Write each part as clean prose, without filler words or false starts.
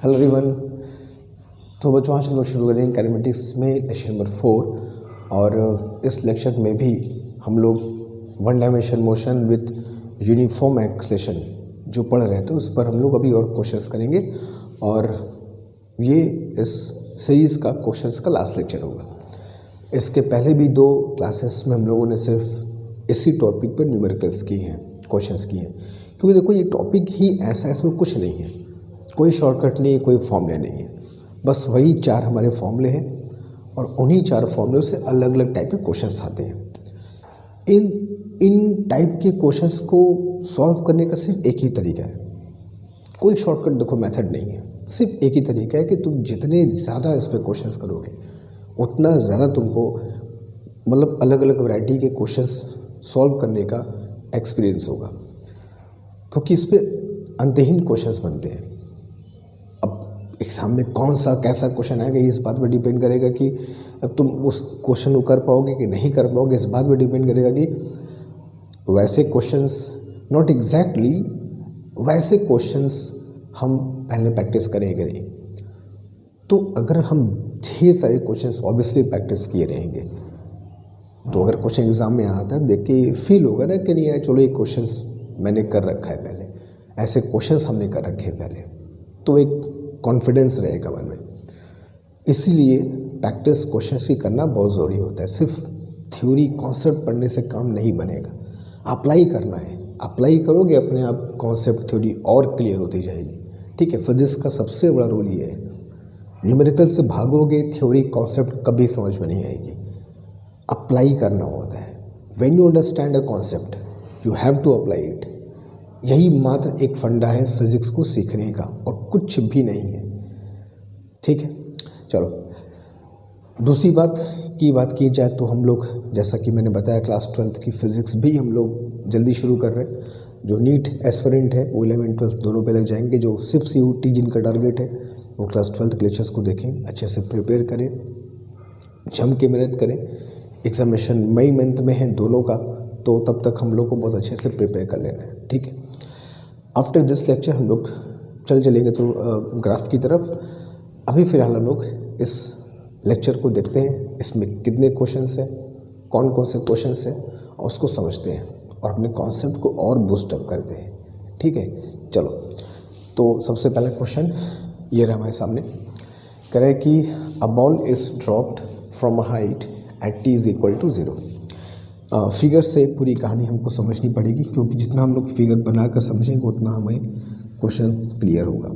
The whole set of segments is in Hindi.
Hello everyone. तो बच्चों आज हम लोग शुरू करेंगे कैलमेटिक्स में लेक्चर नंबर 4 और इस लेक्चर में भी हम लोग one dimension motion with uniform acceleration जो पढ़ रहे थे उस पर हम लोग अभी और क्वेश्चंस करेंगे और ये इस सीरीज़ का क्वेश्चंस का लास्ट लेक्चर होगा। इसके पहले भी 2 क्लासेस में हम लोगों ने सिर्फ इसी टॉपिक पर न्यूमेरिकल्स की हैं, क्वेश्चंस किए हैं, क्योंकि देखो ये टॉपिक ही ऐसा है, इसमें कुछ नहीं है, कोई शॉर्टकट नहीं, कोई फॉर्मूला नहीं है, बस वही 4 हमारे फॉर्मूले हैं और उन्हीं 4 फॉर्मूलों से अलग अलग टाइप के क्वेश्चंस आते हैं। इन टाइप के क्वेश्चंस को सॉल्व करने का सिर्फ एक ही तरीका है, कोई शॉर्टकट देखो मेथड नहीं है, सिर्फ एक ही तरीका है कि तुम जितने ज़्यादा इस पर क्वेश्चंस करोगे उतना ज़्यादा तुमको मतलब अलग अलग वैरायटी के क्वेश्चंस सॉल्व करने का एक्सपीरियंस होगा, क्योंकि इस पर अंतहीन क्वेश्चंस बनते हैं। अब एग्ज़ाम में कौन सा कैसा क्वेश्चन आएगा ये इस बात पर डिपेंड करेगा कि अब तुम उस क्वेश्चन को कर पाओगे कि नहीं कर पाओगे, इस बात पर डिपेंड करेगा कि वैसे क्वेश्चंस नॉट एग्जैक्टली वैसे क्वेश्चंस हम पहले प्रैक्टिस करेंगे। तो अगर हम ढेर सारे क्वेश्चंस ऑब्वियसली प्रैक्टिस किए रहेंगे तो अगर क्वेश्चन एग्ज़ाम में आता है देख के फील होगा ना कि नहीं यार चलो ये क्वेश्चंस मैंने कर रखा है, पहले ऐसे क्वेश्चंस हमने कर रखे हैं पहले, तो एक कॉन्फिडेंस रहेगा मन में। इसीलिए प्रैक्टिस क्वेश्चंस की करना बहुत ज़रूरी होता है। सिर्फ थ्योरी कॉन्सेप्ट पढ़ने से काम नहीं बनेगा, अप्लाई करना है। अप्लाई करोगे अपने आप कॉन्सेप्ट थ्योरी और क्लियर होती जाएगी। ठीक है, फिजिक्स का सबसे बड़ा रोल ये है, न्यूमेरिकल से भागोगे थ्योरी कॉन्सेप्ट कभी समझ में नहीं आएगी, अप्लाई करना होता है। When you understand a concept you have to apply it. यही मात्र एक फंडा है फिजिक्स को सीखने का और कुछ भी नहीं है। ठीक है, चलो दूसरी बात की जाए तो हम लोग जैसा कि मैंने बताया क्लास 12th की फिज़िक्स भी हम लोग जल्दी शुरू कर रहे हैं। जो नीट एस्पिरेंट है वो 11th 12th दोनों पे लग जाएंगे। जो सिर्फ CUT जिनका टारगेट है वो क्लास 12th के लेक्चर्स को देखें, अच्छे से प्रिपेयर करें, जम के मेहनत करें। एग्जामिनेशन मई मंथ में है दोनों का, तो तब तक हम लोग को बहुत अच्छे से प्रिपेयर कर लेना है। ठीक है, आफ्टर दिस लेक्चर हम लोग चलेंगे तो ग्राफ की तरफ। अभी फ़िलहाल हम लोग इस लेक्चर को देखते हैं, इसमें कितने क्वेश्चंस हैं, कौन कौन से क्वेश्चंस हैं और उसको समझते हैं और अपने कॉन्सेप्ट को और बूस्ट अप करते हैं। ठीक है, चलो तो सबसे पहला क्वेश्चन ये रहा हमारे सामने, कह रहा है कि a ball is dropped from a height at t = 0। Figure से पूरी कहानी हमको समझनी पड़ेगी, क्योंकि जितना हम लोग फिगर बनाकर समझेंगे उतना हमें क्वेश्चन क्लियर होगा।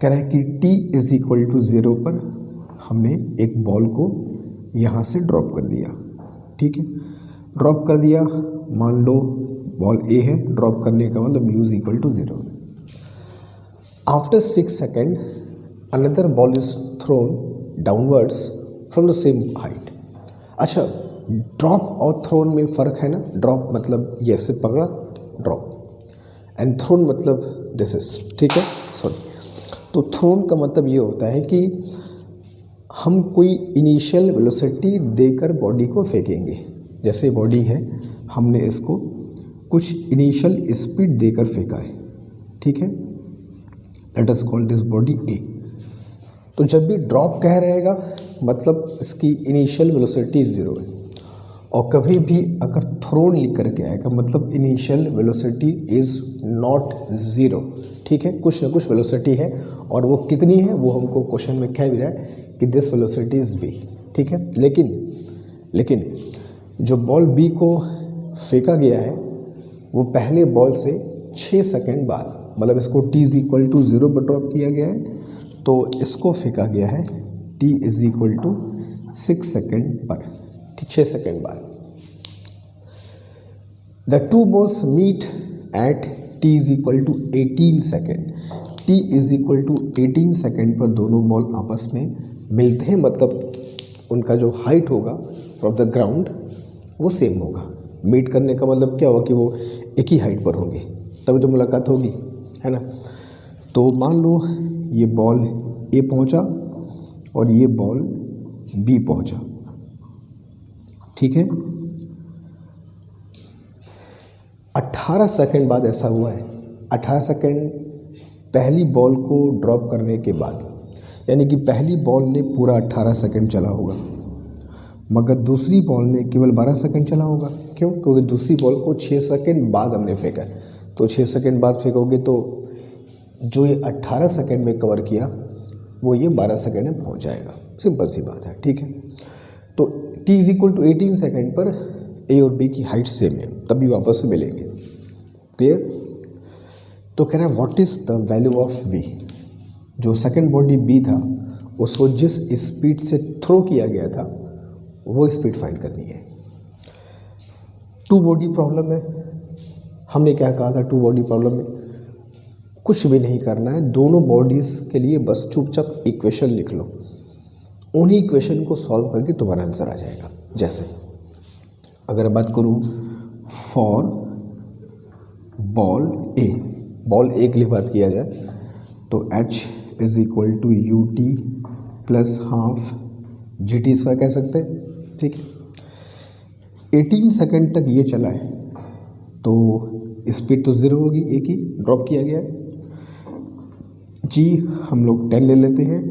कह रहा है कि t = 0 पर हमने एक बॉल को यहाँ से ड्रॉप कर दिया। ठीक है, ड्रॉप कर दिया, मान लो बॉल A है, ड्रॉप करने का मतलब u = 0। After 6 second another ball is throne downwards from the same height. अच्छा, ड्रॉप और थ्रोन में फ़र्क है ना। ड्रॉप मतलब ये ऐसे पकड़ा ड्रॉप, एंड थ्रोन मतलब दिस इज। ठीक है, सॉरी, तो थ्रोन का मतलब ये होता है कि हम कोई इनिशियल वेलोसिटी देकर बॉडी को फेंकेंगे। जैसे बॉडी है, हमने इसको कुछ इनिशियल स्पीड देकर फेंका है। ठीक है, late us call this body A। तो जब भी ड्रॉप कह रहेगा मतलब इसकी इनिशियल वेलोसिटी 0 है, और कभी भी अगर थ्रोन लिख करके आएगा मतलब इनिशियल वेलोसिटी इज़ नॉट 0। ठीक है, कुछ ना कुछ वेलोसिटी है, और वो कितनी है वो हमको क्वेश्चन में कह भी रहा है कि दिस वेलोसिटी इज़ v। ठीक है, लेकिन जो बॉल B को फेंका गया है वो पहले बॉल से 6 सेकेंड बाद, मतलब इसको t = 0 पर ड्रॉप किया गया है, तो इसको फेंका गया है t = 6 सेकेंड पर। ठीक, 6 सेकेंड बाद the two balls meet at t = 18 second. t = 18 second पर दोनों बॉल आपस में मिलते हैं, मतलब उनका जो हाइट होगा फ्रॉम द ग्राउंड वो सेम होगा। मीट करने का मतलब क्या होगा कि वो एक ही हाइट पर होंगे, तभी तो मुलाकात होगी, है ना। तो मान लो ये बॉल A पहुंचा और ये बॉल B पहुंचा। ठीक है, 18 सेकंड बाद ऐसा हुआ है, 18 सेकंड पहली बॉल को ड्रॉप करने के बाद, यानी कि पहली बॉल ने पूरा 18 सेकंड चला होगा, मगर दूसरी बॉल ने केवल 12 सेकंड चला होगा। क्यों? क्योंकि दूसरी बॉल को 6 सेकंड बाद हमने फेंका, तो 6 सेकंड बाद फेंकोगे तो जो ये 18 सेकंड में कवर किया वो ये 12 सेकंड में पहुंच जाएगा। सिंपल सी बात है, ठीक है। तो t is equal to 18 second पर ए और बी की हाइट सेम है, तभी वापस से मिलेंगे। क्लियर? तो कह रहा है what is the value of v, जो सेकंड बॉडी b था उसको जिस स्पीड से थ्रो किया गया था वो स्पीड फाइंड करनी है। टू बॉडी प्रॉब्लम है, हमने क्या कहा था? टू बॉडी प्रॉब्लम में कुछ भी नहीं करना है, दोनों बॉडीज़ के लिए बस चुपचाप इक्वेशन लिख लो, उन्हीं इक्वेशन को सॉल्व करके तुम्हारा आंसर आ जाएगा। जैसे अगर बात करूँ for ball A, ball A के लिए बात किया जाए तो h is equal to u t plus half g t square कह सकते हैं, ठीक है। 18 सेकंड तक ये चला है तो स्पीड तो ज़ीरो होगी, एक ही ड्रॉप किया गया है। जी हम लोग 10 ले लेते हैं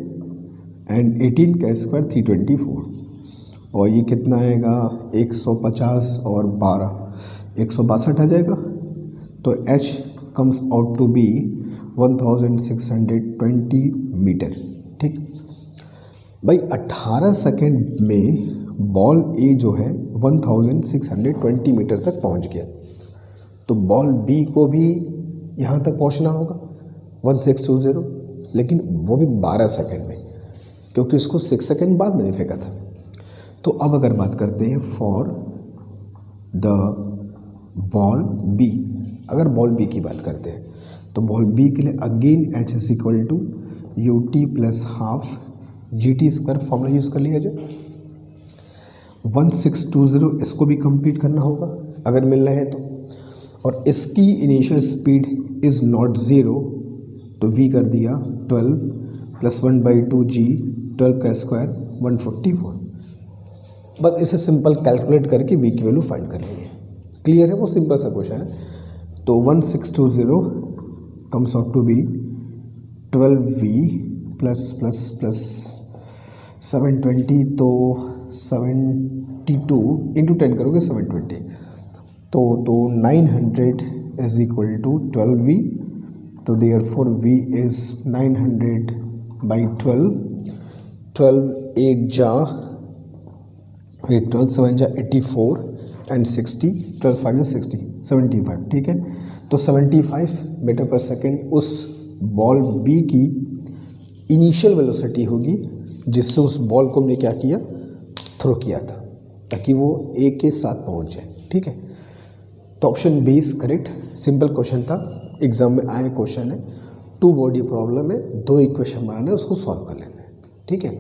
एंड 18 का स्क्वायर 324 और ये कितना आएगा 150 और 12 162 आ जाएगा। तो h comes out to be 1620 metre, ठीक। भाई 18 सेकंड में बॉल ए जो है 1620 मीटर तक पहुंच गया, तो बॉल बी को भी यहाँ तक पहुंचना होगा 1620, लेकिन वो भी 12 सेकंड में, क्योंकि उसको 6 सेकंड बाद मैंने फेंका था। तो अब अगर बात करते हैं फॉर द बॉल बी, अगर बॉल बी की बात करते हैं तो बॉल बी के लिए again h is equal to u t plus half g t square formula use कर लिया जाए। 1620 इसको भी कंप्लीट करना होगा अगर मिलना है तो, और इसकी initial speed is not zero, तो v कर दिया 12 प्लस 1/2 g, 12 का स्क्वायर 144। बस इसे सिंपल कैलकुलेट करके v की वैल्यू फाइंड करनी है। क्लियर है? वो सिंपल सा क्वेश्चन है। तो 1620 comes out to be 12v plus plus plus 720, तो 72 इंटू 10 करोगे 720, तो 900 इज इक्वल टू 12v, तो देयरफॉर v इज 900 बाई 12, 8 जा 12 7 जा 84 एंड 60, 12 5 जा 60, 75, ठीक है। तो 75 मीटर पर सेकेंड उस बॉल बी की इनिशियल वेलोसिटी होगी जिससे उस बॉल को हमने क्या किया, थ्रो किया था, ताकि वो ए के साथ पहुंच जाए, ठीक है। तो option B is correct. Simple question था, एग्जाम में आया क्वेश्चन है, टू बॉडी प्रॉब्लम है, दो इक्वेशन बनाना है, उसको सॉल्व कर लेना है, ठीक है।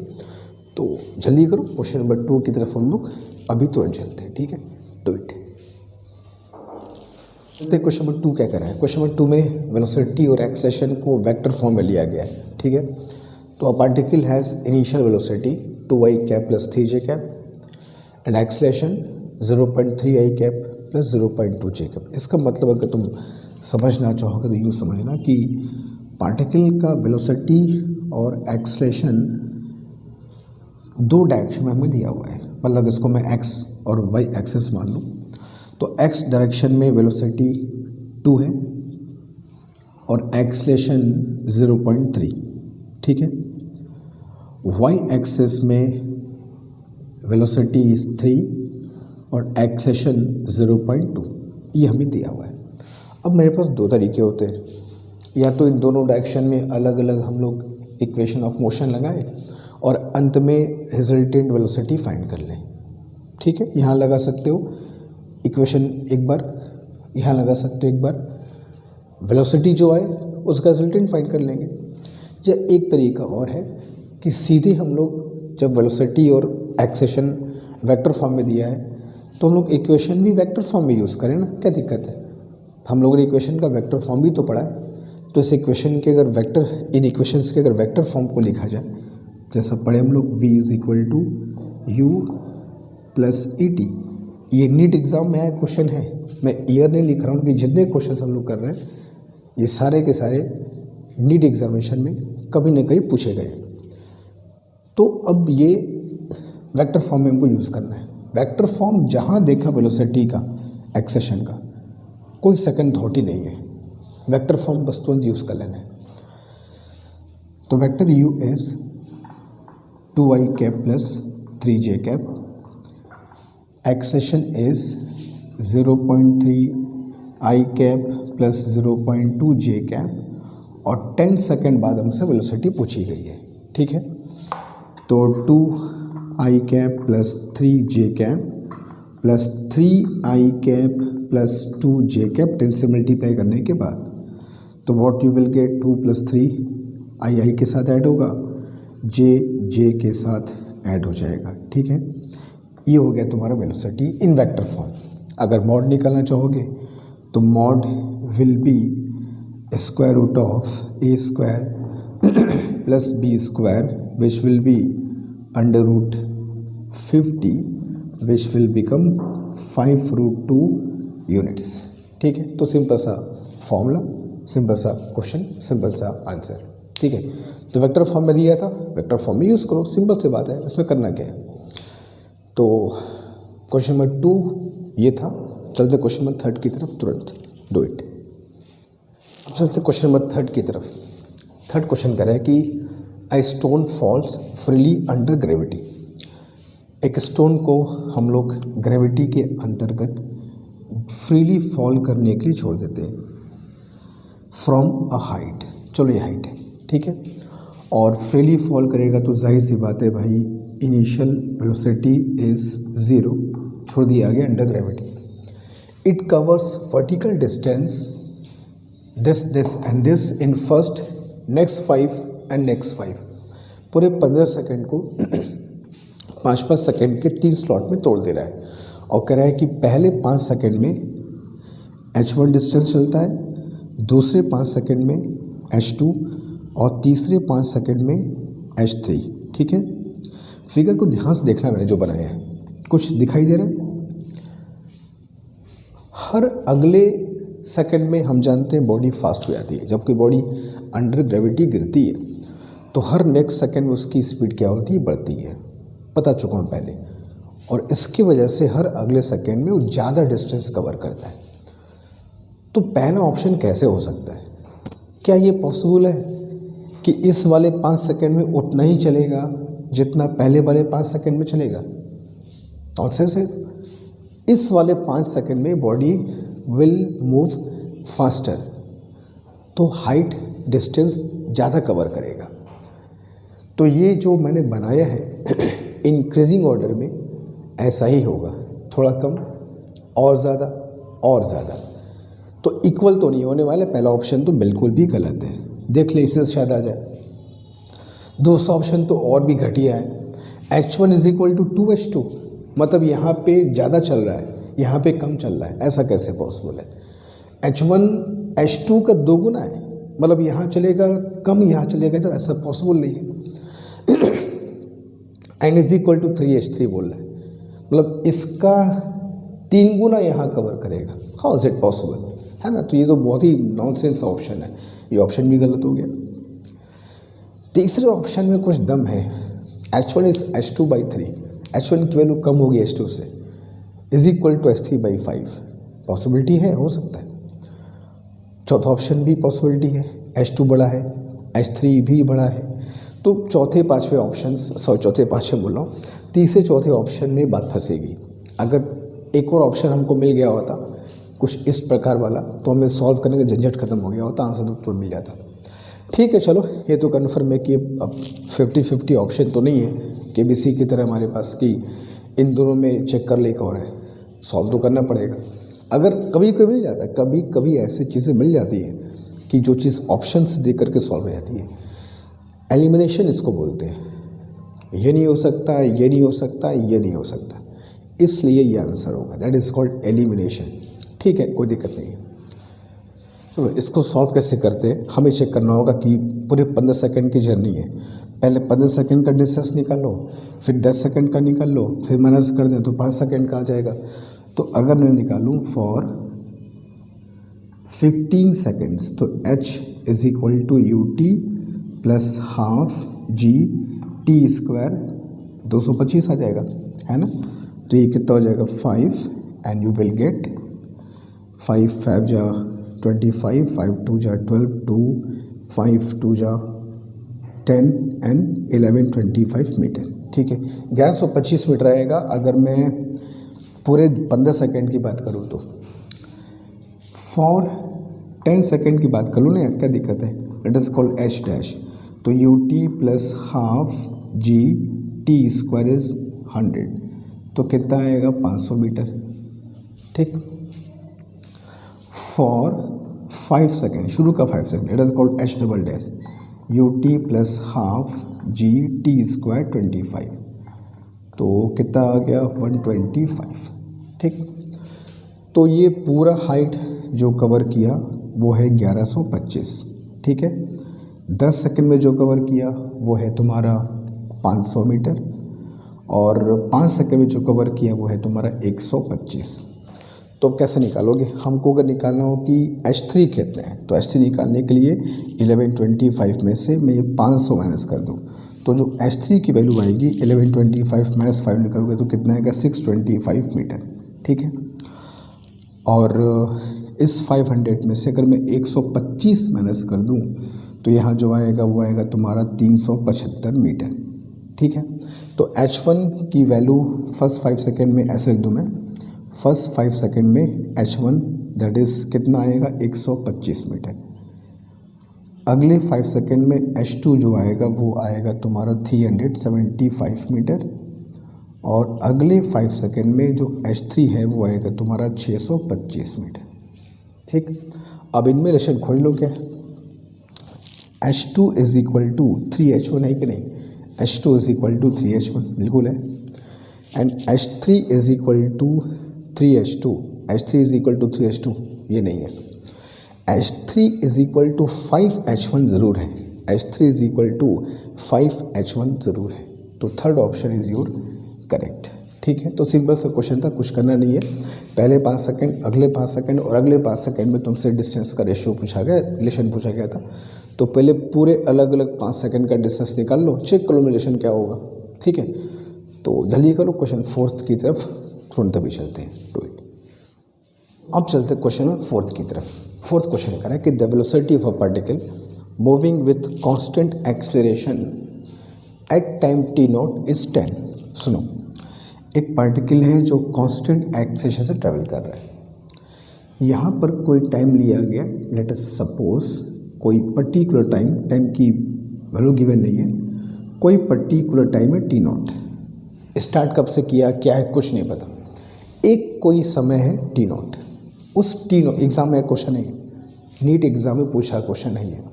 तो जल्दी करो, क्वेश्चन नंबर 2 की तरफ हम लोग अभी तुरंत चलते हैं, ठीक है। Do it. क्वेश्चन नंबर 2 क्या कर रहा है? क्वेश्चन नंबर 2 में वेलोसिटी और एक्सेलेरेशन को वेक्टर फॉर्म में लिया गया है, ठीक है। तो a particle has initial velocity 2i cap plus 3j cap and acceleration 0.3i cap plus 0.2j cap. इसका मतलब अगर तुम समझना चाहोगे तो यूँ समझना कि पार्टिकल का वेलोसिटी और एक्सेलेरेशन दो डायरेक्शन में हमें दिया हुआ है, मतलब इसको मैं x और y एक्सेस मान लूँ, तो x डायरेक्शन में वेलोसिटी 2 है और एक्सेलेरेशन 0.3, ठीक है। y एक्सेस में वेलोसिटी 3 और एक्सेलेरेशन 0.2, ये हमें दिया हुआ है। अब मेरे पास दो तरीके होते हैं, या तो इन दोनों डायरेक्शन में अलग अलग हम लोग इक्वेशन ऑफ मोशन लगाएं और अंत में रिजल्टेंट वेलोसिटी फाइंड कर लें, ठीक है। यहाँ लगा सकते हो इक्वेशन एक बार, यहाँ लगा सकते हो एक बार, वेलोसिटी जो आए उसका रिजल्टेंट फाइंड कर लेंगे। या एक तरीका और है कि सीधे हम लोग जब वेलोसिटी और एक्सेलेरेशन वेक्टर फॉर्म में दिया है तो हम लोग इक्वेशन भी वेक्टर फॉर्म में यूज़ करें ना, क्या दिक्कत है? हम लोगों ने इक्वेशन का वेक्टर फॉर्म भी तो पढ़ा है, तो इस इक्वेशन के अगर वेक्टर, इन इक्वेशंस के अगर वेक्टर फॉर्म को लिखा जाए, जैसा पढ़े हम लोग v is equal to u plus e t. ये नीट एग्ज़ाम में आया क्वेश्चन है, मैं ईयर नहीं लिख रहा हूँ कि जितने क्वेश्चन हम लोग कर रहे हैं ये सारे के सारे नीट एग्जामिनेशन में कभी न कहीं पूछे गए। तो अब ये वेक्टर फॉर्म में हमको यूज़ करना है। वेक्टर फॉर्म जहाँ देखा वेलोसिटी का, एक्सेशन का, कोई सेकंड थॉट ही नहीं है, वेक्टर फॉर्म बस तुरंत यूज़ कर लेना है। तो vector u is 2i cap plus 3j cap, acceleration is 0.3i cap plus 0.2j cap और 10 सेकेंड बाद हमसे वेलोसिटी पूछी गई है। ठीक है, तो 2i cap plus 3j cap plus 3i cap plus 2j cap 10 से मल्टीप्लाई करने के बाद तो what you will gate 2 plus 3 आई के साथ ऐड होगा, जे के साथ ऐड हो जाएगा। ठीक है, ये हो गया तुम्हारा वेलोसिटी इन वेक्टर फॉर्म। अगर मॉड निकालना चाहोगे तो mod will be square root of a square plus b square which will be under root 50 which will become 5√2 units. ठीक है, तो सिंपल सा फॉर्मूला, सिंपल सा क्वेश्चन, सिंपल सा आंसर। ठीक है, तो वेक्टर फॉर्म में दिया था, वेक्टर फॉर्म में यूज़ करो, सिंपल सी बात है, इसमें करना क्या है। तो क्वेश्चन नंबर 2 ये था। चलते क्वेश्चन नंबर 3 की तरफ तुरंत, डू इट। अब चलते क्वेश्चन नंबर 3 की तरफ। थर्ड क्वेश्चन कह रहा है कि a stone falls freely under gravity. एक स्टोन को हम लोग ग्रेविटी के अंतर्गत फ्रीली फॉल करने के लिए छोड़ देते हैं फ्रॉम अ हाइट। चलो ये हाइट है, ठीक है, और फ्रीली फॉल करेगा तो जाहिर सी बात है भाई, इनिशियल वेलोसिटी इज 0, छोड़ दिया गया under gravity. It covers vertical distance this and this in first, next 5 and next 5। पूरे 15 सेकेंड को 5-5 सेकेंड के 3 स्लॉट में तोड़ दे रहा है और कह रहा है कि पहले 5 सेकेंड में h1 डिस्टेंस चलता है, दूसरे 5 सेकेंड में h2 और तीसरे 5 सेकेंड में h3। ठीक है, फिगर को ध्यान से देखना, मैंने जो बनाया है कुछ दिखाई दे रहा है। हर अगले सेकंड में हम जानते हैं बॉडी फास्ट हो जाती है, जबकि बॉडी अंडर ग्रेविटी गिरती है तो हर नेक्स्ट सेकंड में उसकी स्पीड क्या होती है, बढ़ती है, बता चुका हूँ पहले। और इसकी वजह से हर अगले सेकंड में वो ज़्यादा डिस्टेंस कवर करता है। तो पहला ऑप्शन कैसे हो सकता है? क्या ये पॉसिबल है कि इस वाले 5 सेकंड में उतना ही चलेगा जितना पहले वाले 5 सेकंड में चलेगा? नॉनसेंस है। इस वाले 5 सेकंड में बॉडी विल मूव फास्टर, तो हाइट डिस्टेंस ज़्यादा कवर करेगा। तो ये जो मैंने बनाया है इंक्रीजिंग ऑर्डर में ऐसा ही होगा, थोड़ा कम और ज़्यादा और ज़्यादा, तो इक्वल तो नहीं होने वाला। पहला ऑप्शन तो बिल्कुल भी गलत है, देख ले, इससे शायद आ जाए। दूसरा ऑप्शन तो और भी घटिया है, h1 is equal to 2h2, मतलब यहाँ पे ज़्यादा चल रहा है, यहाँ पे कम चल रहा है, ऐसा कैसे पॉसिबल है? h1 h2 का 2 गुना है, मतलब यहाँ चलेगा कम, यहाँ चलेगा ज़्यादा, ऐसा पॉसिबल नहीं है। n is equal to 3h3 बोल रहा है, मतलब इसका 3 गुना यहाँ कवर करेगा। हाउ इज इट पॉसिबल, है ना? तो ये तो बहुत ही नॉनसेंस ऑप्शन है, ये ऑप्शन भी गलत हो गया। तीसरे ऑप्शन में कुछ दम है, h1 इज h2/3, h1 की वैल्यू कम होगी h2 से, is equal to h3/5, possibility है, हो सकता है। चौथा ऑप्शन भी पॉसिबिलिटी है, h2 बड़ा है, h3 भी बड़ा है। तो चौथे पाँचवें ऑप्शन, चौथे पाँचवें बोल रहा हूँ, तीसरे चौथे ऑप्शन में बात फंसेगी। अगर एक और ऑप्शन हमको मिल गया होता कुछ इस प्रकार वाला, तो हमें सॉल्व करने का झंझट खत्म हो गया होता, आंसर तो मिल जाता। ठीक है, चलो ये तो कन्फर्म है कि अब 50-50 ऑप्शन तो नहीं है KBC की तरह हमारे पास कि इन दोनों में चेक कर ले और है, सॉल्व तो करना पड़ेगा। अगर कभी कभी मिल जाता है, कभी कभी ऐसी चीज़ें मिल जाती हैं कि जो चीज़ ऑप्शंस दे करके सॉल्व हो जाती है, एलिमिनेशन इसको बोलते हैं। ये नहीं हो सकता, ये नहीं हो सकता, ये नहीं हो सकता, इसलिए ये आंसर होगा, दैट इज़ कॉल्ड एलिमिनेशन। ठीक है, कोई दिक्कत नहीं है। चलो इसको सॉल्व कैसे करते हैं, हमें चेक करना होगा कि पूरे 15 सेकंड की जर्नी है, पहले 15 सेकंड का डिस्टेंस निकाल लो, फिर 10 सेकंड का निकाल लो, फिर माइनस कर दें तो 5 सेकंड का आ जाएगा। तो अगर मैं निकालूँ फॉर 15 सेकंड्स तो h is equal to u t plus half g t square 225 आ जाएगा, है ना। तो ये कितना हो जाएगा 5 एंड यू विल गेट 5 5 जा 25, 5 2 जा 12, 2 5 2 जा 10 एंड 11 25 मीटर, ठीक है। 1125 मीटर आएगा। अगर मैं पूरे 15 सेकेंड की बात करूँ तो फॉर 10 सेकेंड की बात कर लूँ ना, क्या दिक्कत है। It is called h dash. तो u t plus half g t square is 100, तो कितना आएगा 500 मीटर, ठीक। फॉर 5 सेकेंड, शुरू का 5 second, it is called H double dash you t plus half g t square 25, तो कितना आ गया 125, ठीक। तो ये पूरा हाइट जो कवर किया वो है 1125, ठीक है। 10 सेकंड में जो कवर किया वो है तुम्हारा 500 मीटर और 5 सेकंड में जो कवर किया वो है तुम्हारा 125। तो कैसे निकालोगे? हमको अगर निकालना हो कि H3 कितने हैं, तो H3 निकालने के लिए 1125 में से मैं ये 500 माइनस कर दूँ, तो जो H3 की वैल्यू आएगी 1125 माइनस 5 निकालोगे तो कितना आएगा 625 मीटर, ठीक है। और इस 500 में से अगर मैं 125 माइनस कर दूँ तो यहाँ जो आएगा वो आएगा तुम्हारा 375 मीटर, ठीक है। तो H1 की वैल्यू फर्स्ट 5 सेकेंड में ऐसे लिख दूँ मैं, फर्स्ट 5 सेकेंड में H1 दैट इज़ कितना आएगा 125 मीटर। अगले 5 सेकेंड में H2 जो आएगा वो आएगा तुम्हारा 375 मीटर और अगले 5 सेकेंड में जो H3 है वो आएगा तुम्हारा 625 मीटर, ठीक। अब इनमें रिलेशन खोज लो क्या। H2 is equal to 3H1 है कि नहीं, H2 is equal to 3H1 बिल्कुल है, and H3 is equal to 3H2, H3 is equal to 3H2 ये नहीं है। H3 is equal to 5H1 ज़रूर है, H3 is equal to 5H1 ज़रूर है, तो third option is your correct, ठीक है। तो सिंपल सा क्वेश्चन था, कुछ करना नहीं है। पहले 5 सेकंड, अगले 5 सेकंड और अगले 5 सेकंड में तुमसे डिस्टेंस का रेशियो पूछा गया, रिलेशन पूछा गया था। तो पहले पूरे अलग अलग 5 सेकंड का डिस्टेंस निकाल लो, चेक करो रिलेशन क्या होगा, ठीक है। तो जल्दी करो, क्वेश्चन 4th की तरफ तुरंत अभी चलते हैं, डू इट। अब चलते हैं क्वेश्चन 4th की तरफ। 4th क्वेश्चन कह रहा है कि the velocity of a particle moving with constant acceleration at time t not is 10। सुनो, एक पार्टिकल है जो कांस्टेंट एक्सेलरेशन से ट्रैवल कर रहा है। यहाँ पर कोई टाइम लिया गया, लेट अस सपोज कोई पर्टिकुलर टाइम की वैल्यू गिवन नहीं है, कोई पर्टिकुलर टाइम है टी नॉट। स्टार्ट कब से किया क्या है कुछ नहीं पता, एक कोई समय है टी नॉट। उस टी नॉट एग्ज़ाम में क्वेश्चन है, नीट एग्ज़ाम में पूछा क्वेश्चन नहीं है।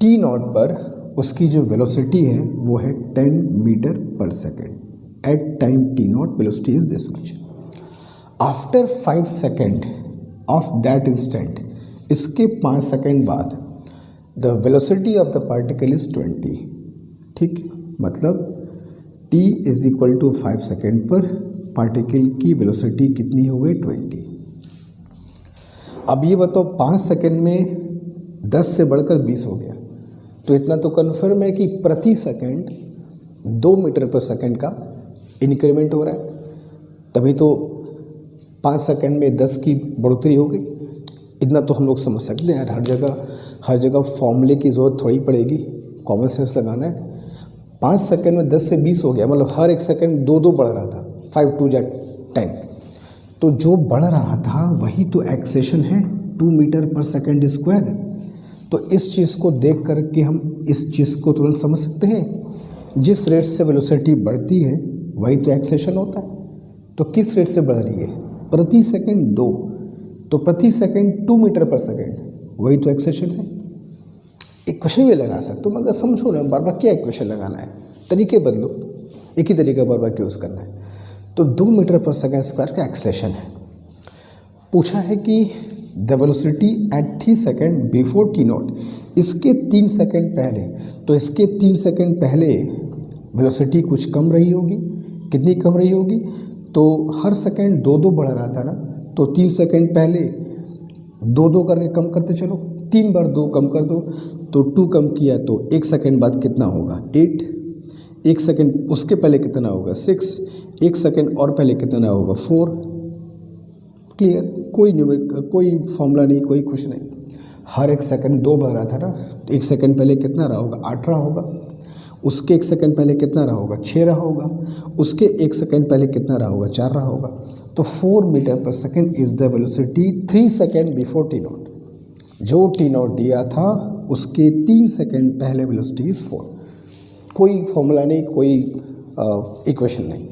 टी नॉट पर उसकी जो वेलोसिटी है वो है 10 मीटर पर second. At time t naught velocity is this much. After 5 second of that instant, इसके 5 सेकेंड बाद the velocity of the particle is 20, ठीक। मतलब t is equal to 5 second पर पार्टिकल की वेलोसिटी कितनी हो गई 20। अब ये बताओ 5 सेकेंड में 10 से बढ़कर 20 हो गया, तो इतना तो कन्फर्म है कि प्रति सेकेंड 2 मीटर पर सेकेंड का इंक्रीमेंट हो रहा है, तभी तो 5 सेकेंड में 10 की बढ़ोतरी हो गई। इतना तो हम लोग समझ सकते हैं यार, हर जगह फॉर्मूले की ज़रूरत थोड़ी पड़ेगी, कॉमन सेंस लगाना है। 5 सेकेंड में 10 से 20 हो गया, मतलब हर एक सेकेंड 2 बढ़ रहा था, 5 2 जा 10, तो जो बढ़ रहा था वही तो एक्सेलेरेशन है 2 मीटर पर सेकेंड स्क्वायर। तो इस चीज़ को देख करके हम इस चीज़ को तुरंत समझ सकते हैं, जिस रेट से वेलोसिटी बढ़ती है वही तो एक्सेलेरेशन होता है। तो किस रेट से बढ़ रही है, प्रति सेकेंड 2, तो प्रति सेकेंड 2 मीटर पर सेकेंड, वही तो एक्सेलेरेशन है। इक्वेशन भी लगा सकते हो, मगर समझो ना, बार बार क्या इक्वेशन लगाना है, तरीके बदलो, एक ही तरीका बार बार यूज़ करना है। तो 2 मीटर पर सेकेंड स्क्वायर का एक्सेलेरेशन है। पूछा है कि the velocity at 3 second before T not, इसके 3 सेकेंड पहले, तो इसके 3 सेकेंड पहले वेलोसिटी कुछ कम रही होगी। कितनी कम रही होगी, तो हर सेकेंड 2 बढ़ रहा था ना, तो 3 सेकेंड पहले 2 करके कम करते चलो, 3 बार 2 कम कर दो, तो 2 कम किया तो 1 सेकेंड बाद कितना होगा 8, 1 सेकेंड उसके पहले कितना होगा 6, 1 सेकेंड और पहले कितना होगा 4। क्लियर, कोई फॉर्मूला नहीं, कोई कुछ नहीं। हर 1 सेकेंड 2 बार आता था, तो 1 सेकेंड पहले कितना रहा होगा 8 रहा होगा, उसके 1 सेकेंड पहले कितना रहा होगा 6 रहा होगा, उसके 1 सेकेंड पहले कितना रहा होगा 4 रहा होगा। तो 4 मीटर पर second is the velocity 3 second before T not. जो टी नॉट दिया था उसके 3 सेकेंड पहले वेलोसिटी इज 4। कोई फॉर्मूला नहीं, कोई इक्वेशन नहीं,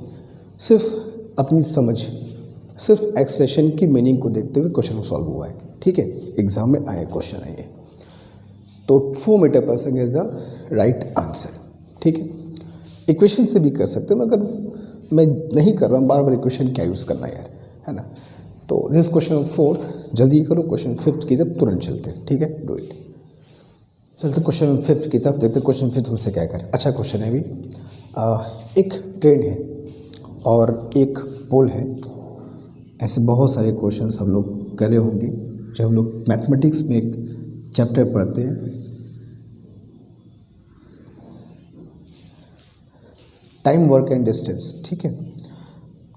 सिर्फ अपनी समझ, सिर्फ एक्सप्रेशन की मीनिंग को देखते हुए क्वेश्चन सॉल्व हुआ है। ठीक है, एग्जाम में आए क्वेश्चन आएंगे। तो 4 मीटर पर second is the right answer. ठीक है, इक्वेशन से भी कर सकते हैं, मगर मैं नहीं कर रहा हूँ, बार बार इक्वेशन क्या यूज़ करना यार, है ना। तो दिस क्वेश्चन 4th, जल्दी करो। क्वेश्चन 5th की तरफ तुरंत चलते हैं। ठीक है, डू इट। चलते क्वेश्चन 5th की तरफ, देखते क्वेश्चन 5th हमसे क्या करें। अच्छा क्वेश्चन है। अभी एक ट्रेन है और एक पोल है। ऐसे बहुत सारे क्वेश्चन हम लोग करे होंगे जब हम लोग मैथमेटिक्स में एक चैप्टर पढ़ते हैं, टाइम, वर्क एंड डिस्टेंस। ठीक है,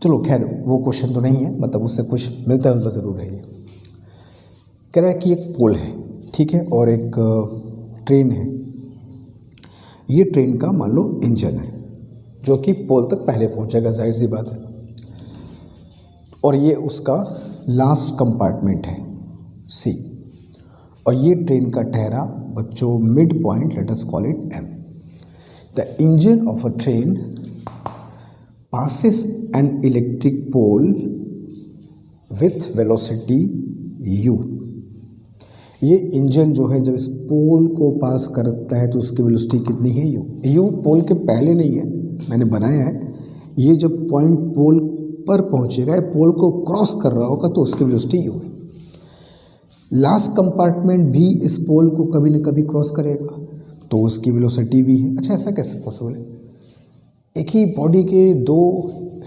चलो खैर वो क्वेश्चन तो नहीं है, मतलब उससे कुछ मिलता जुलता ज़रूर है। ये कह रहा है कि एक पोल है, ठीक है, और एक ट्रेन है। ये ट्रेन का मान लो इंजन है जो कि पोल तक पहले पहुंचेगा, जाहिर सी बात है, और ये उसका लास्ट कंपार्टमेंट है सी, और ये ट्रेन का ठहरा बच्चों mid point, let us call it M. The engine of a train passes an electric pole with velocity u। ये इंजन जो है जब इस पोल को पास करता है तो उसकी वेलोसिटी कितनी है u। पोल के पहले नहीं है, मैंने बनाया है। ये जब पॉइंट पोल पर पहुंचेगा, पोल को क्रॉस कर रहा होगा तो उसकी वेलोसिटी u है। लास्ट कंपार्टमेंट भी इस पोल को कभी न कभी क्रॉस करेगा तो उसकी वेलोसिटी v है। अच्छा, ऐसा कैसे पॉसिबल है? एक ही बॉडी के दो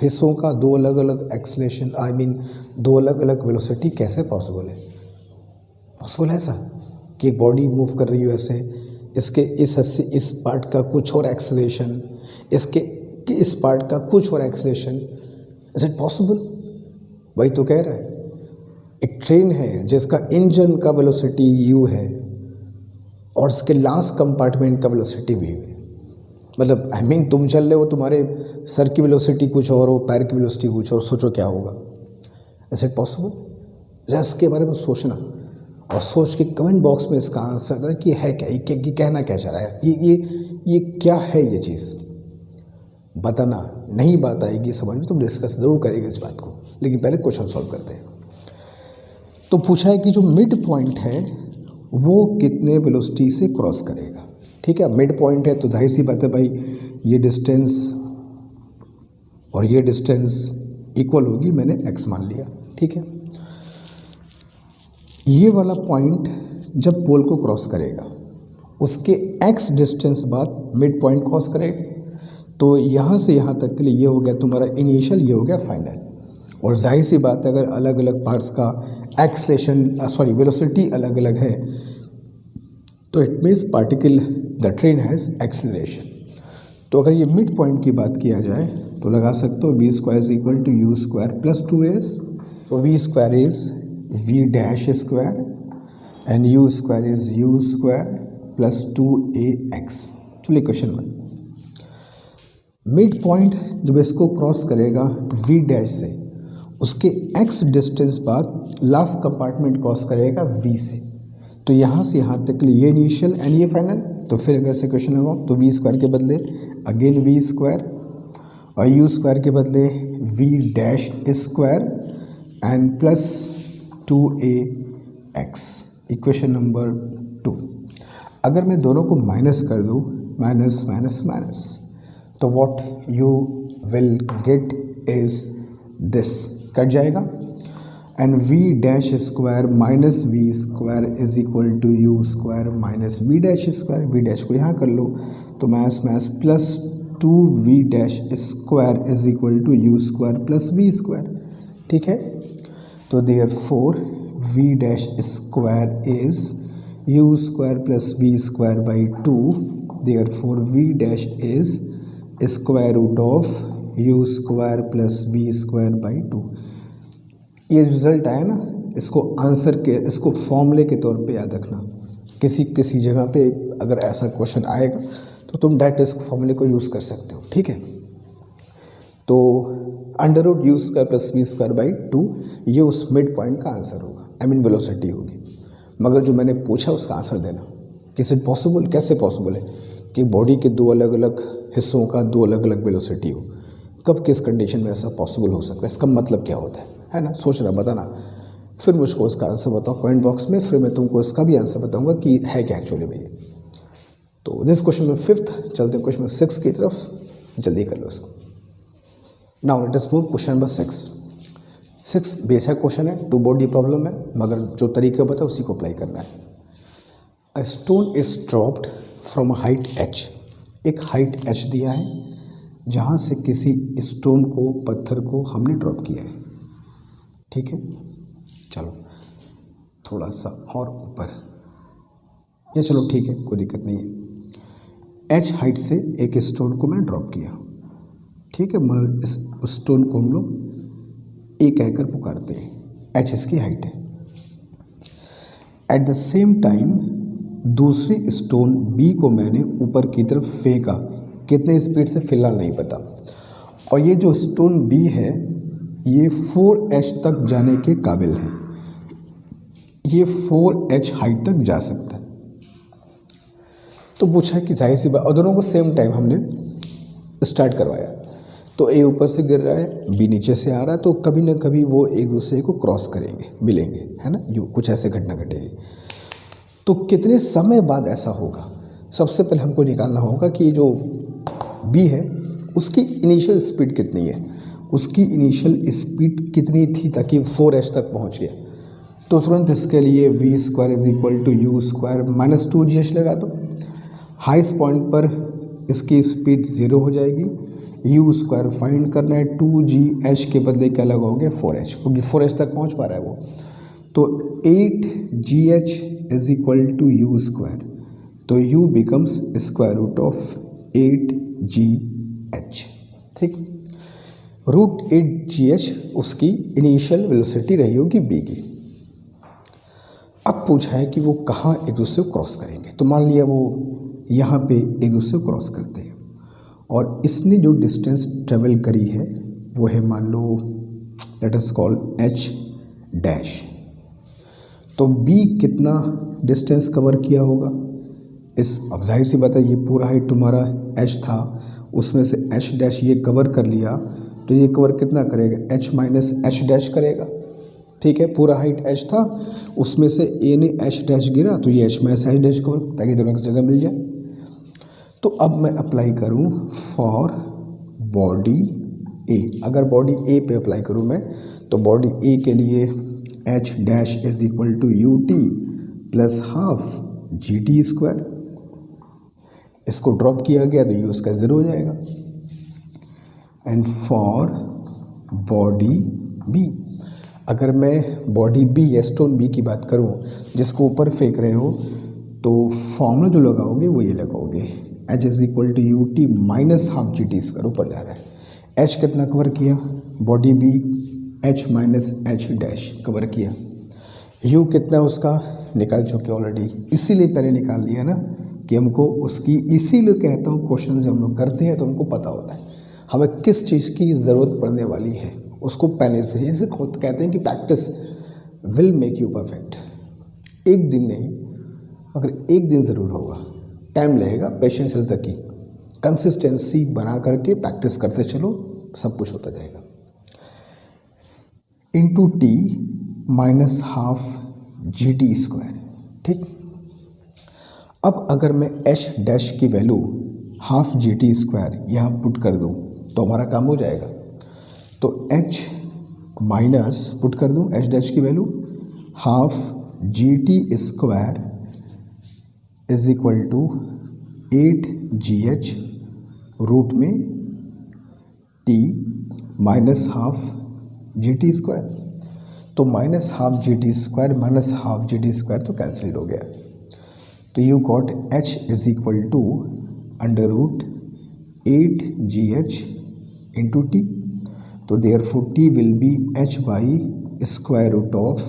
हिस्सों का दो अलग अलग एक्सेलरेशन, आई मीन दो अलग अलग वेलोसिटी कैसे पॉसिबल है? पॉसिबल है ऐसा कि एक बॉडी मूव कर रही हो ऐसे, इसके इस हिस्से, इस पार्ट का कुछ और एक्सेलरेशन, इसके इस पार्ट का कुछ और एक्सेलरेशन, इज इट पॉसिबल? वही तो कह रहा है। एक ट्रेन है जिसका इंजन का वेलोसिटी u है और इसके लास्ट कंपार्टमेंट का वेलोसिटी v है। मतलब आई मीन तुम चल रहे हो, तुम्हारे सर की वेलोसिटी कुछ और हो, पैर की वेलोसिटी कुछ और, सोचो क्या होगा। Is it possible? जरा इसके बारे में सोचना और सोच के कमेंट बॉक्स में इसका आंसर देना कि है क्या, ये कहना क्या चाह रहा है, ये क्या है, ये चीज़ बताना। नहीं बात आएगी समझ में तो डिस्कस ज़रूर करेंगे इस बात को, लेकिन पहले क्वेश्चन सॉल्व करते हैं। तो पूछा है कि जो मिड पॉइंट है वो कितने वेलोसिटी से क्रॉस करेगा। ठीक है, मिड पॉइंट है तो जाहिर सी बात है भाई, ये डिस्टेंस और ये डिस्टेंस इक्वल होगी, मैंने x मान लिया। ठीक है, ये वाला पॉइंट जब पोल को क्रॉस करेगा उसके x डिस्टेंस बाद मिड पॉइंट क्रॉस करेगा, तो यहाँ से यहाँ तक के लिए ये हो गया तुम्हारा इनिशियल, ये हो गया फाइनल। और जाहिर सी बात है अगर अलग अलग पार्ट्स का एक्सलेशन वेलोसिटी अलग अलग है तो it means particle the train has acceleration. तो अगर ये मिड पॉइंट की बात किया जाए तो लगा सकते हो v square is equal to u square plus 2s। So v square is v dash square and u square is u square plus 2ax। चलिए क्वेश्चन 1, मिड पॉइंट जब इसको क्रॉस करेगा v डैश से, उसके x डिस्टेंस बाद लास्ट कंपार्टमेंट क्रॉस करेगा v से, तो यहाँ से यहाँ तक के लिए ये इनिशियल एंड ये फाइनल। तो फिर अगर से क्वेश्चन लगाओ तो v स्क्वायर के बदले अगेन v स्क्वायर और u स्क्वायर के बदले v dash square and plus 2ax। Equation number 2। अगर मैं दोनों को माइनस कर दूँ, माइनस माइनस माइनस, तो what you will get is this, cut जाएगा, and v dash square minus v square is equal to u square minus v dash square. v dash को यहाँ कर लो तो maths maths plus 2v dash square is equal to u square plus v square. ठीक है, तो therefore v dash square is u square plus v square by 2, therefore v dash is square root of u square plus v square by 2। ये रिजल्ट आया ना, इसको आंसर के, इसको फॉर्मूले के तौर पे याद रखना। किसी जगह पे अगर ऐसा क्वेश्चन आएगा तो तुम डायरेक्ट इस फॉर्मूले को यूज़ कर सकते हो, ठीक है। तो under root u square plus v square by 2 ये उस मिड पॉइंट का आंसर होगा, आई मीन वेलोसिटी होगी। मगर जो मैंने पूछा उसका आंसर देना। किस इट पॉसिबल, कैसे पॉसिबल है कि बॉडी के दो अलग अलग हिस्सों का दो अलग अलग वेलोसिटी हो? कब किस कंडीशन में ऐसा पॉसिबल हो सकता है? इसका मतलब क्या होता है ना? सोचना, बताना, फिर मुझको उसका आंसर बताओ कमेंट बॉक्स में, फिर मैं तुमको इसका भी आंसर बताऊंगा कि है क्या एक्चुअली में ये। तो दिस क्वेश्चन में 5th, चलते हैं क्वेश्चन 6 की तरफ, जल्दी कर लो इसको। Now let us move question number 6 basic question है, 2 बॉडी प्रॉब्लम है, मगर जो तरीका बताया उसी को अप्लाई करना है। A stone is dropped from a height h, एक हाइट h दिया है जहाँ से किसी स्टोन को, पत्थर को हमने ड्रॉप किया है, ठीक है। चलो थोड़ा सा और ऊपर, या चलो ठीक है, कोई दिक्कत नहीं है। h हाइट से एक स्टोन को मैंने ड्रॉप किया, ठीक है। मतलब इस स्टोन को हम लोग ए कहकर पुकारते हैं, h इसकी हाइट है। एट द सेम टाइम दूसरी स्टोन b को मैंने ऊपर की तरफ फेंका, कितने स्पीड से फिलहाल नहीं पता। और ये जो स्टोन b है ये 4h तक जाने के काबिल है, ये 4h हाइट तक जा सकता है। तो पूछा है कि जाहिर सी बात, और दोनों को सेम टाइम हमने स्टार्ट करवाया, तो ए ऊपर से गिर रहा है, बी नीचे से आ रहा है, तो कभी ना कभी वो एक दूसरे को क्रॉस करेंगे, मिलेंगे, है ना, यूँ कुछ ऐसे घटना घटेगी। तो कितने समय बाद ऐसा होगा? सबसे पहले हमको निकालना होगा कि जो बी है उसकी इनिशियल स्पीड कितनी है, उसकी इनिशियल स्पीड कितनी थी ताकि 4h तक पहुंच गया। तो तुरंत इसके लिए v square is equal to u square minus 2gh लगा दो। हाईएस्ट पॉइंट पर इसकी स्पीड 0 हो जाएगी, यू स्क्वायर फाइंड करना है, 2gh के बदले क्या लगाओगे 4h, क्योंकि 4h तक पहुंच पा रहा है वो। तो 8gh is equal to u square, तो u becomes square root of 8gh, ठीक। रूट 8gh उसकी इनिशियल वेलोसिटी रही होगी b की। अब पूछा है कि वो कहाँ एक दूसरे को क्रॉस करेंगे, तो मान लिया वो यहाँ पे एक दूसरे को क्रॉस करते हैं, और इसने जो डिस्टेंस ट्रेवल करी है वो है, मान लो let us call h dash. तो b कितना डिस्टेंस कवर किया होगा? अब जाहिर सी बात है, ये पूरा हाइट तुम्हारा h था, उसमें से h डैश ये कवर कर लिया, तो ये कवर कितना करेगा? h माइनस h डैश करेगा, ठीक है। पूरा हाइट h था, उसमें से a ने h डैश गिरा, तो ये h minus h dash cover, ताकि दोनों की जगह मिल जाए। तो अब मैं अप्लाई करूं फॉर बॉडी a। अगर बॉडी a पे अप्लाई करूं मैं, तो बॉडी a के लिए h dash is equal to u t plus half g t square. इसको ड्रॉप किया गया तो यू उसका 0 हो जाएगा। एंड फॉर बॉडी b, अगर मैं बॉडी b या स्टोन b की बात करूं जिसको ऊपर फेंक रहे हो, तो फॉर्मूला जो लगाओगे वो ये लगाओगे, h is equal to u t minus half g t square, ऊपर जा रहा है। h कितना कवर किया? Body b h minus h dash cover किया। u कितना उसका निकाल चुके ऑलरेडी, इसीलिए पहले निकाल लिया ना कि हमको उसकी, इसीलिए कहता हूँ क्वेश्चन जब हम लोग करते हैं तो हमको पता होता है हमें किस चीज़ की ज़रूरत पड़ने वाली है, उसको पहले से ही। इसे कहते हैं कि practice will make you perfect. एक दिन नहीं, मगर एक दिन ज़रूर होगा, टाइम लगेगा, patience is the key. Consistency बना करके प्रैक्टिस करते चलो, सब कुछ होता जाएगा। Into T minus half g t square, ठीक। अब अगर मैं h डैश की value half g t square यहाँ पुट कर दूँ तो हमारा काम हो जाएगा। तो h माइनस पुट कर दूँ h डैश की value half g t square is equal to 8gh root में t minus half g t square. तो minus half g t square minus half g t square तो कैंसिल्ड हो गया। तो you got h is equal to under root 8gh into t. तो therefore t will be h by square root of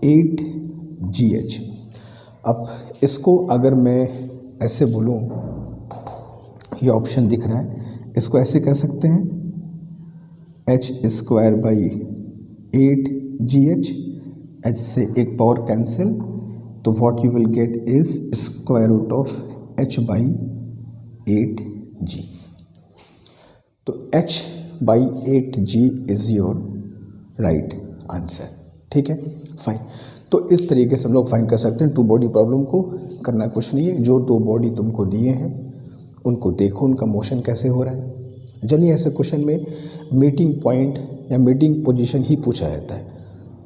8gh। अब इसको अगर मैं ऐसे बोलूँ, ये ऑप्शन दिख रहा है, इसको ऐसे कह सकते हैं h square by 8gh, h से एक पावर कैंसिल, तो what you will get is square root of h by 8g। तो h by 8g is your right answer. ठीक है, फाइन। तो इस तरीके से हम लोग फाइंड कर सकते हैं टू बॉडी प्रॉब्लम को। करना कुछ नहीं है, जो दो बॉडी तुमको दिए हैं उनको देखो, उनका मोशन कैसे हो रहा है। जनरली ऐसे क्वेश्चन में मीटिंग पॉइंट या मीटिंग पोजीशन ही पूछा जाता है।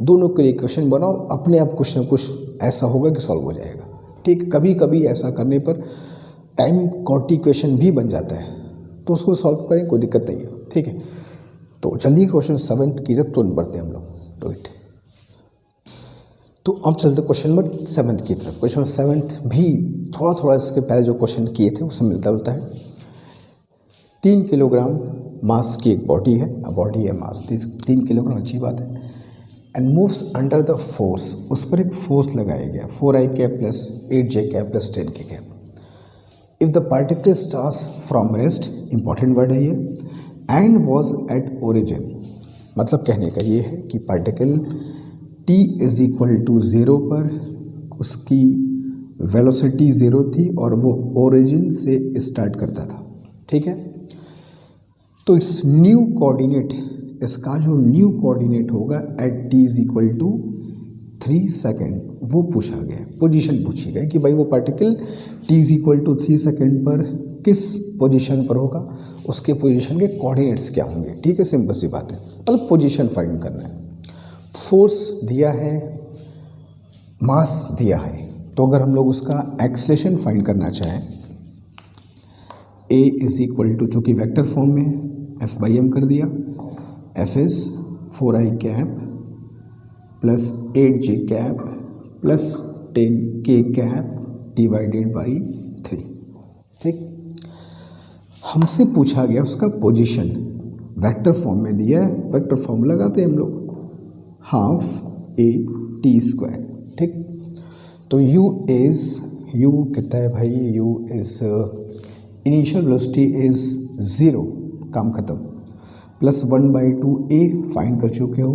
दोनों के लिए क्वेश्चन बनाओ, अपने आप कुछ ना कुछ ऐसा होगा कि सॉल्व हो जाएगा। ठीक, कभी कभी ऐसा करने पर टाइम कॉन्टी क्वेश्चन भी बन जाता है, तो उसको सॉल्व करें, कोई दिक्कत नहीं है। ठीक है, तो चलिए क्वेश्चन 7 की जब तुरंत बढ़ते हैं हम लोग तो इट। तो अब चलते क्वेश्चन नंबर 7 की तरफ। क्वेश्चन नंबर 7 भी थोड़ा थोड़ा इसके पहले जो क्वेश्चन किए थे उससे मिलता जुलता है। 3 किलोग्राम मास की एक बॉडी है, बॉडी है मास 3 किलोग्राम, अच्छी बात है। And moves under the force, उस पर एक फोर्स लगाया गया 4i cap plus 8j cap plus 10k cap. If the particle stars from rest, important word है ये, एंड वॉज एट ओरिजिन, मतलब कहने का ये है कि particle t is equal to 0 पर उसकी वेलोसिटी 0 थी और वो ओरिजिन से स्टार्ट करता था। ठीक है, तो इट्स न्यू कोऑर्डिनेट, इसका जो न्यू कोऑर्डिनेट होगा at t is equal to 3 second, वो पूछा गया, पोजीशन पूछी गई कि भाई वो particle t is equal to 3 second पर किस पोजीशन पर होगा, उसके पोजीशन के कोऑर्डिनेट्स क्या होंगे। ठीक है, सिंपल सी बात है, मतलब पोजीशन फाइंड करना है। फोर्स दिया है, मास दिया है, तो अगर हम लोग उसका एक्सलेशन फाइंड करना चाहें, a इज इक्वल टू, चूँकि वेक्टर फॉर्म में है, f बाई एम कर दिया, f is 4i cap plus 8j cap plus 10k cap divided by 3। ठीक, हमसे पूछा गया उसका पोजीशन, वेक्टर फॉर्म में दिया है, वेक्टर फॉर्म लगाते हैं हम लोग, हाफ ए टी स्क्वायर। ठीक, तो u इज, u कितना है भाई, u is initial velocity is 0, काम खत्म, प्लस 1/2a फाइंड कर चुके हो,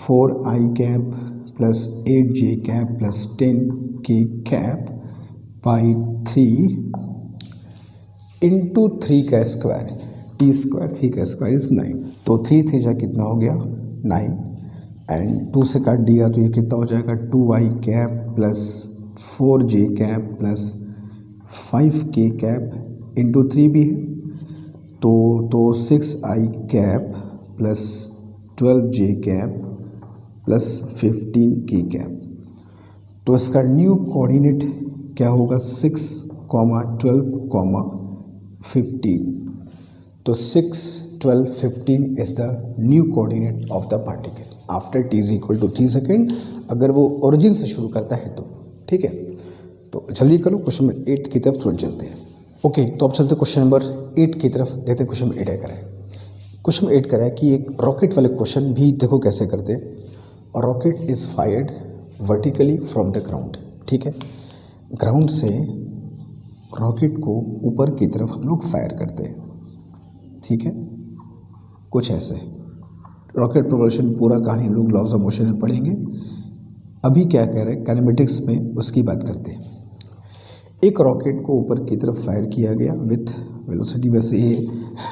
4i cap plus 8j cap plus 10k cap by 3 into 3 का स्क्वायर, टी स्क्वायर 3 का स्क्वायर इज 9, तो 3 थे जा कितना हो गया 9, एंड 2 से काट दिया तो ये कितना हो जाएगा 2i cap plus 4j cap plus 5k cap into 3 भी है, तो 6i cap plus 12j cap plus 15k cap. तो इसका न्यू कोऑर्डिनेट क्या होगा 6, 12, 15। तो 6, 12, 15 is the new coordinate of the particle after t is equal to 3 second, अगर वो ओरिजिन से शुरू करता है तो। ठीक है, तो जल्दी करो, क्वेश्चन नंबर 8 की तरफ तुरंत चलते हैं। ओके, तो अब चलते क्वेश्चन नंबर 8 की तरफ, देखते हैं क्वेश्चन नंबर 8 करा है। क्वेश्चन नंबर 8 करा है कि एक रॉकेट वाले क्वेश्चन भी देखो कैसे करते हैं। और rocket is fired vertically from the ground. ठीक है, ग्राउंड से रॉकेट को ऊपर की तरफ हम लोग फायर करते हैं। ठीक है, कुछ ऐसे रॉकेट प्रोपल्शन पूरा कहानी हम लोग लॉज ऑफ मोशन में पढ़ेंगे। अभी क्या कह रहे हैं, काइनेमेटिक्स में उसकी बात करते हैं। एक रॉकेट को ऊपर की तरफ फायर किया गया विथ वेलोसिटी, वैसे ये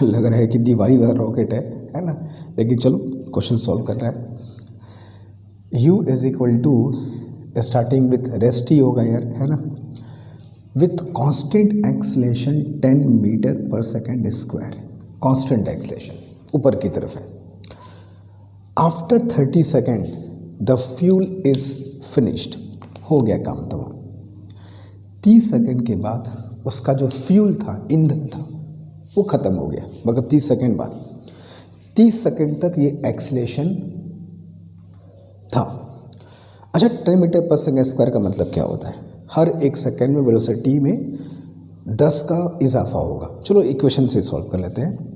लग रहा है कि दीवारी वाला रॉकेट है ना, लेकिन चलो क्वेश्चन सॉल्व कर रहा है। u is equal to, starting with rest ही होगा यार, है ना, विथ कांस्टेंट एक्सेलेरेशन 10 मीटर पर सेकेंड स्क्वायर, कांस्टेंट एक्सेलेरेशन ऊपर की तरफ है। After 30 second the fuel is finished, हो गया काम तमाम। 30 सेकेंड के बाद उसका जो फ्यूल था, ईंधन था, वो ख़त्म हो गया, मगर 30 सेकेंड बाद, 30 सेकेंड तक ये एक्सेलेरेशन था। अच्छा, 10 मीटर पर सेकेंड स्क्वायर का मतलब क्या होता है? हर 1 सेकेंड में वेलोसिटी में 10 का इजाफा होगा। चलो इक्वेशन से सॉल्व कर लेते हैं।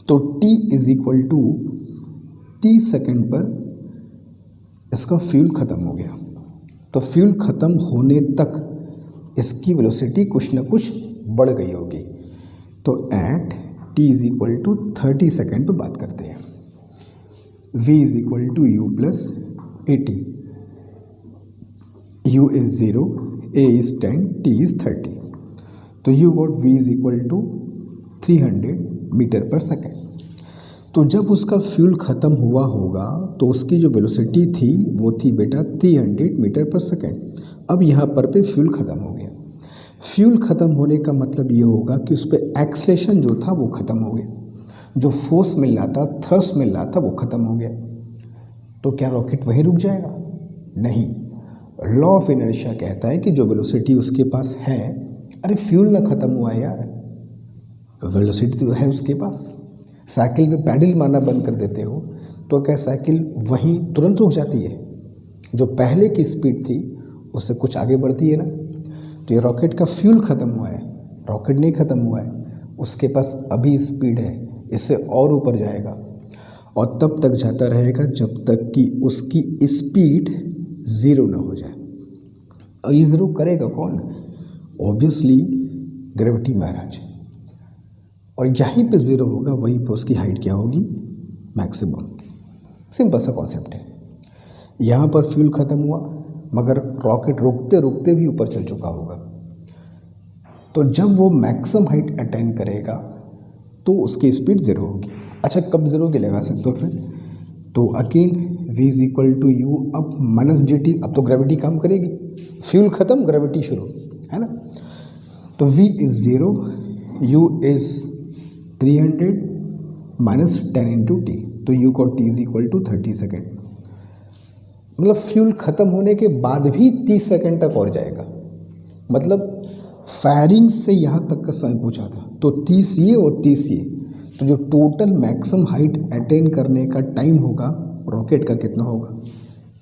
तो t is equal to 30 second पर इसका फ्यूल ख़त्म हो गया, तो फ्यूल ख़त्म होने तक इसकी वेलोसिटी कुछ ना कुछ बढ़ गई होगी। तो at t is equal to 30 second पर बात करते हैं। v is equal to u plus 80, u is 0, a is 10, t is 30। तो you got v is equal to 300 metre पर सेकेंड। तो जब उसका फ्यूल ख़त्म हुआ होगा तो उसकी जो वेलोसिटी थी वो थी बेटा 300 मीटर पर सेकेंड। अब यहाँ पर पे फ्यूल ख़त्म हो गया। फ्यूल ख़त्म होने का मतलब ये होगा कि उस पर एक्सलेशन जो था वो ख़त्म हो गया, जो फोर्स मिल रहा था, थ्रस्ट मिल रहा था, वो ख़त्म हो गया। तो क्या रॉकेट वहीं रुक जाएगा? नहीं। लॉ ऑफ इनर्शिया कहता है कि जो वेलोसिटी उसके पास है, अरे फ्यूल ना ख़त्म हुआ यार, वेलोसिटी तो है उसके पास। साइकिल में पैडल मारना बंद कर देते हो तो क्या साइकिल वहीं तुरंत रुक जाती है? जो पहले की स्पीड थी उससे कुछ आगे बढ़ती है ना। तो ये रॉकेट का फ्यूल ख़त्म हुआ है, रॉकेट नहीं ख़त्म हुआ है, उसके पास अभी स्पीड है, इससे और ऊपर जाएगा और तब तक जाता रहेगा जब तक कि उसकी स्पीड ज़ीरो ना हो जाए। और ये ज़ीरो करेगा कौन? ऑब्वियसली ग्रेविटी महाराज। और यहीं पे ज़ीरो होगा, वहीं पे उसकी हाइट क्या होगी? मैक्सिमम। सिंपल सा कॉन्सेप्ट है। यहाँ पर फ्यूल ख़त्म हुआ मगर रॉकेट रुकते रुकते भी ऊपर चल चुका होगा। तो जब वो मैक्सिमम हाइट अटेन करेगा तो उसकी स्पीड ज़ीरो होगी। अच्छा, कब ज़ीरो की लगा सकते हो फिर? तो again v is equal to u अब माइनस जी टी। अब तो ग्रेविटी काम करेगी, फ्यूल ख़त्म, ग्रेविटी शुरू, है ना। तो v is 0, u is 300 minus 10 into t. तो u को t is equal to 30 second. मतलब फ्यूल ख़त्म होने के बाद भी 30 सेकेंड तक और जाएगा। मतलब फायरिंग से यहाँ तक का समय पूछा था तो 30 ये और 30 ये, तो जो टोटल मैक्सिमम हाइट अटेन करने का टाइम होगा रॉकेट का कितना होगा?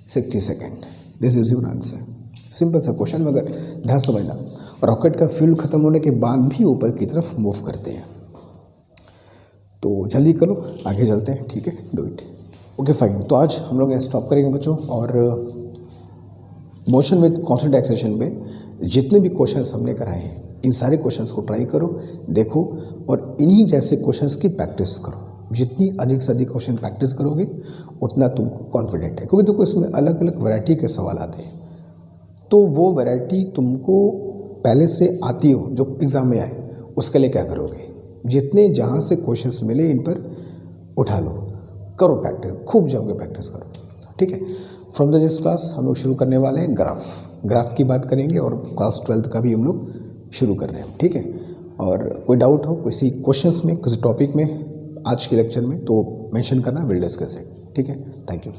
60 second. This is your answer. Simple सा क्वेश्चन, मगर ध्यान समझना, रॉकेट का फ्यूल ख़त्म होने के बाद भी ऊपर की तरफ मूव करते हैं। तो जल्दी करो, आगे चलते हैं, ठीक है, डू इट। Okay fine. तो आज हम लोग स्टॉप करेंगे बच्चों, और मोशन विद कॉन्स्टेंट एक्सेलेरेशन पे जितने भी क्वेश्चंस हमने कराए हैं इन सारे क्वेश्चंस को ट्राई करो, देखो, और इन्हीं जैसे क्वेश्चंस की प्रैक्टिस करो। जितनी अधिक से अधिक क्वेश्चन प्रैक्टिस करोगे उतना तुमको कॉन्फिडेंट है, क्योंकि देखो इसमें अलग अलग वैरायटी के सवाल आते हैं। तो वो वैरायटी तुमको पहले से आती हो जो एग्ज़ाम में आए, उसके लिए क्या करोगे? जितने जहाँ से क्वेश्चंस मिले इन पर उठा लो, करो प्रैक्टिस, खूब जाओगे प्रैक्टिस करो, ठीक है। फ्रॉम द दिस क्लास हम लोग शुरू करने वाले हैं ग्राफ की बात करेंगे, और क्लास 12th का भी हम लोग शुरू कर रहे हैं, ठीक है। और कोई डाउट हो किसी क्वेश्चंस में, किसी टॉपिक में आज के लेक्चर में, तो मेंशन करना, विल डिस्कस इट, ठीक है। Thank you.